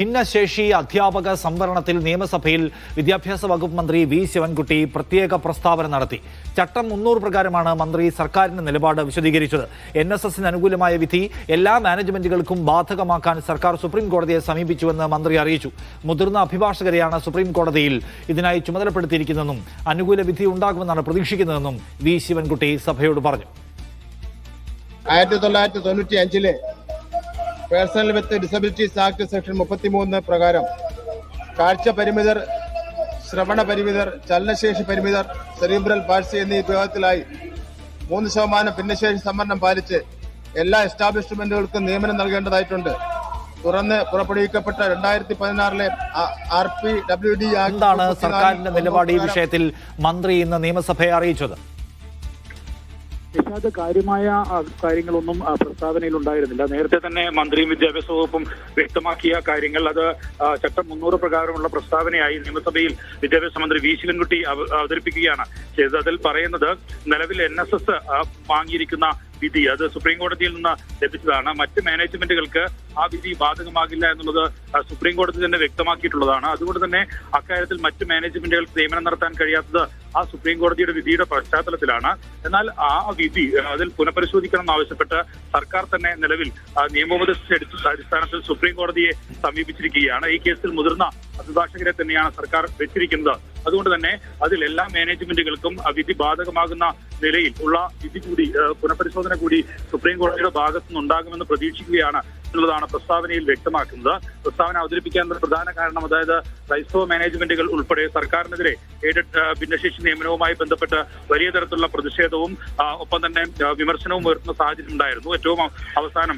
ഭിന്നശേഷി അധ്യാപക സംവരണത്തിൽ നിയമസഭയിൽ വിദ്യാഭ്യാസ വകുപ്പ് മന്ത്രി വി ശിവൻകുട്ടി പ്രത്യേക പ്രസ്താവന നടത്തി. ചട്ടം 300 പ്രകാരമാണ് മന്ത്രി സർക്കാരിന്റെ നിലപാട് വിശദീകരിച്ചത്. NSSന് അനുകൂലമായ വിധി എല്ലാ മാനേജ്മെന്റുകൾക്കും ബാധകമാക്കാൻ സർക്കാർ സുപ്രീം കോടതിയെ സമീപിച്ചുവെന്ന് മന്ത്രി അറിയിച്ചു. മുതിർന്ന അഭിഭാഷകരെയാണ് സുപ്രീം കോടതിയിൽ ഇതിനായി ചുമതലപ്പെടുത്തിയിരിക്കുന്നതെന്നും അനുകൂല വിധി ഉണ്ടാകുമെന്നാണ് പ്രതീക്ഷിക്കുന്നതെന്നും വി ശിവൻകുട്ടി സഭയോട് പറഞ്ഞു. 1995 personal with disabilities act section 33 പ്രകാരം കാഴ്ച പരിമിതർ, ശ്രവണ പരിമിതർ, ചലനശേഷി പരിമിതർ, സെറിബ്രൽ പാൾസി എന്നീ വിഭാഗത്തിലായി 3% ഭിന്നശേഷി സംവരണം പാലിച്ച് എല്ലാ എസ്റ്റാബ്ലിഷ്മെന്റുകൾക്കും നിയമനം നൽകേണ്ടതായിട്ടുണ്ട്. തുറന്ന് പുറപ്പെടുവിക്കപ്പെട്ട 2016 RPWD എന്താണ് സർക്കാരിന്റെ നിലപാട്? ഈ വിഷയത്തിൽ മന്ത്രി ഇന്ന് നിയമസഭയെ അറിയിച്ചത്. നിഷാദ്, കാര്യമായ കാര്യങ്ങളൊന്നും പ്രസ്താവനയിൽ ഉണ്ടായിരുന്നില്ല. നേരത്തെ തന്നെ മന്ത്രിയും വിദ്യാഭ്യാസ വകുപ്പും വ്യക്തമാക്കിയ കാര്യങ്ങൾ അത് ചട്ടം 300 പ്രകാരമുള്ള പ്രസ്താവനയായി നിയമസഭയിൽ വിദ്യാഭ്യാസ മന്ത്രി വി ശിവൻകുട്ടി അവതരിപ്പിക്കുകയാണ് ചെയ്തത്. അതിൽ പറയുന്നത് നിലവിൽ NSS വാങ്ങിയിരിക്കുന്ന വിധി അത് സുപ്രീം കോടതിയിൽ നിന്ന് ലഭിച്ചതാണ്. മറ്റ് മാനേജ്മെന്റുകൾക്ക് ആ വിധി ബാധകമാകില്ല എന്നുള്ളത് സുപ്രീം കോടതി തന്നെ വ്യക്തമാക്കിയിട്ടുള്ളതാണ്. അതുകൊണ്ട് തന്നെ അക്കാര്യത്തിൽ മറ്റ് മാനേജ്മെന്റുകൾക്ക് നിയമനം നടത്താൻ കഴിയാത്തത് ആ സുപ്രീം കോടതിയുടെ വിധിയുടെ പശ്ചാത്തലത്തിലാണ്. എന്നാൽ ആ വിധി അതിൽ പുനഃപരിശോധിക്കണം എന്നാവശ്യപ്പെട്ട് സർക്കാർ തന്നെ നിലവിൽ നിയമോപദേശ അടിസ്ഥാനത്തിൽ സുപ്രീം കോടതിയെ സമീപിച്ചിരിക്കുകയാണ്. ഈ കേസിൽ മുതിർന്ന അഭിഭാഷകരെ തന്നെയാണ് സർക്കാർ വെച്ചിരിക്കുന്നത്. അതുകൊണ്ട് തന്നെ അതിൽ എല്ലാ മാനേജ്മെന്റുകൾക്കും വിധി ബാധകമാകുന്ന നിലയിൽ ഉള്ള വിധി കൂടി പുനഃപരിശോധന കൂടി സുപ്രീം കോടതിയുടെ ഭാഗത്തുനിന്ന് ഉണ്ടാകുമെന്ന് പ്രതീക്ഷിക്കുകയാണ് എന്നുള്ളതാണ് പ്രസ്താവനയിൽ വ്യക്തമാക്കുന്നത്. പ്രസ്താവന അവതരിപ്പിക്കാനുള്ള പ്രധാന കാരണം അതായത് ക്രൈസ്തവ മാനേജ്മെന്റുകൾ ഉൾപ്പെടെ സർക്കാരിനെതിരെ എയ്ഡഡ് ഭിന്നശേഷി നിയമനവുമായി ബന്ധപ്പെട്ട് വലിയ തരത്തിലുള്ള പ്രതിഷേധവും ഒപ്പം തന്നെ വിമർശനവും ഉയർത്തുന്ന സാഹചര്യം ഉണ്ടായിരുന്നു. ഏറ്റവും അവസാനം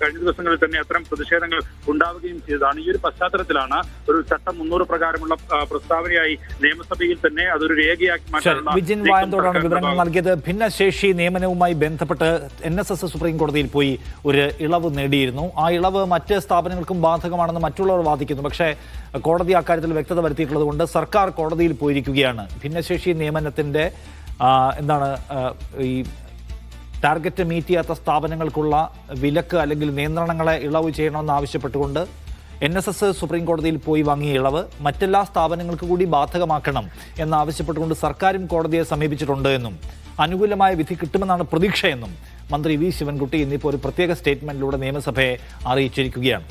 കഴിഞ്ഞ ദിവസങ്ങളിൽ തന്നെ അത്തരം പ്രതിഷേധങ്ങൾ ഉണ്ടാവുകയും ചെയ്തതാണ്. ഈ ഒരു പശ്ചാത്തലത്തിലാണ് ഒരു ചട്ടം 300 പ്രകാരമുള്ള പ്രസ്താവനയായി നിയമസഭയിൽ തന്നെ അതൊരു രേഖയാക്കി മാറ്റാനുള്ള വിവരങ്ങൾ നൽകിയത്. ഭിന്നശേഷി നിയമനവുമായി ബന്ധപ്പെട്ട് NSS സുപ്രീം കോടതിയിൽ പോയി ഒരു ഇളവ് നേടിയിരുന്നു. ആ ഇളവ് മറ്റ് സ്ഥാപനങ്ങൾക്കും ബാധകമാണെന്ന് മറ്റുള്ളവർ വാദിക്കുന്നു. പക്ഷേ കോടതി അക്കാര്യത്തിൽ വ്യക്തത വരുത്തിയിട്ടുള്ളത് കൊണ്ട് സർക്കാർ കോടതിയിൽ പോയിരിക്കുകയാണ്. ഭിന്നശേഷി നിയമനത്തിന്റെ ഈ ടാർഗറ്റ് മീറ്റ് ചെയ്യാത്ത സ്ഥാപനങ്ങൾക്കുള്ള വിലക്ക് അല്ലെങ്കിൽ നിയന്ത്രണങ്ങളെ ഇളവ് ചെയ്യണമെന്ന് ആവശ്യപ്പെട്ടുകൊണ്ട് NSS സുപ്രീം കോടതിയിൽ പോയി വാങ്ങിയ ഇളവ് മറ്റെല്ലാ സ്ഥാപനങ്ങൾക്ക് കൂടി ബാധകമാക്കണം എന്നാവശ്യപ്പെട്ടുകൊണ്ട് സർക്കാരും കോടതിയെ സമീപിച്ചിട്ടുണ്ട് എന്നും അനുകൂലമായ വിധി കിട്ടുമെന്നാണ് പ്രതീക്ഷയെന്നും മന്ത്രി വി ശിവൻകുട്ടി ഇന്നിപ്പോൾ ഒരു പ്രത്യേക സ്റ്റേറ്റ്മെന്റിലൂടെ നിയമസഭയെ അറിയിച്ചിരിക്കുകയാണ്.